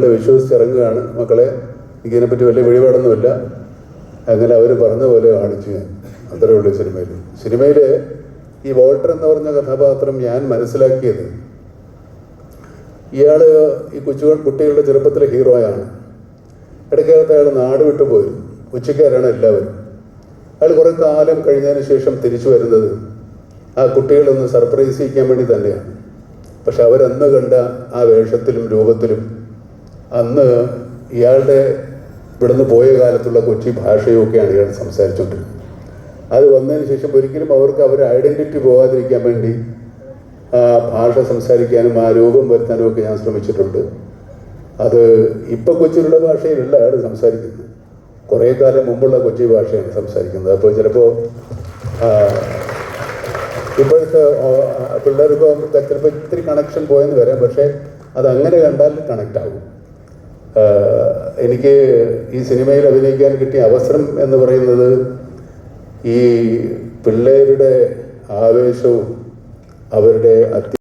നിങ്ങൾ വിശ്വസിച്ചിറങ്ങുകയാണ് മക്കളെ, എനിക്കിതിനെപ്പറ്റി വലിയ വെളിപാടൊന്നുമില്ല. അങ്ങനെ അവർ പറഞ്ഞ പോലെ കാണിച്ചു ഞാൻ. അത്രയേ ഉള്ളൂ സിനിമയിൽ. ഈ വോൾട്ടർ എന്ന് പറഞ്ഞ കഥാപാത്രം ഞാൻ മനസ്സിലാക്കിയത്, ഇയാൾ ഈ കുട്ടികളുടെ ചെറുപ്പത്തിലെ ഹീറോയാണ്. ഇടയ്ക്കകത്ത് അയാൾ നാട് വിട്ടു പോയിരുന്നു. കൊച്ചിക്കാരാണ് എല്ലാവരും. അയാൾ കുറേ കാലം കഴിഞ്ഞതിന് ശേഷം തിരിച്ചു വരുന്നത് ആ കുട്ടികളൊന്ന് സർപ്രൈസ് ചെയ്യിക്കാൻ വേണ്ടി തന്നെയാണ്. പക്ഷെ അവരന്ന് കണ്ട ആ വേഷത്തിലും രൂപത്തിലും അന്ന് ഇയാളുടെ ഇവിടുന്ന് പോയ കാലത്തുള്ള കൊച്ചി ഭാഷയൊക്കെയാണ് ഇയാൾ സംസാരിച്ചുകൊണ്ടിരുന്നത്. അത് വന്നതിന് ശേഷം ഒരിക്കലും അവർക്ക് അവരുടെ ഐഡൻറ്റിറ്റി പോകാതിരിക്കാൻ വേണ്ടി ആ ഭാഷ സംസാരിക്കാനും ആ രൂപം വരുത്താനും ഒക്കെ ഞാൻ ശ്രമിച്ചിട്ടുണ്ട്. അത് ഇപ്പം കൊച്ചിയിലുള്ള ഭാഷയിലല്ല അയാൾ സംസാരിക്കുന്നത്, കുറേ കാലം മുമ്പുള്ള കൊച്ചി ഭാഷയാണ് സംസാരിക്കുന്നത്. അപ്പോൾ ചിലപ്പോൾ ഇപ്പോഴത്തെ പിള്ളേർക്ക് ചിലപ്പോൾ ഇത്തിരി കണക്ഷൻ പോയെന്ന് വരാം, പക്ഷേ അതങ്ങനെ കണ്ടാൽ കണക്റ്റ് ആകും. എനിക്ക് ഈ സിനിമയിൽ അഭിനയിക്കാൻ കിട്ടിയ അവസരം എന്ന് പറയുന്നത് ഈ പിള്ളേരുടെ ആവേശവും അവരുടെ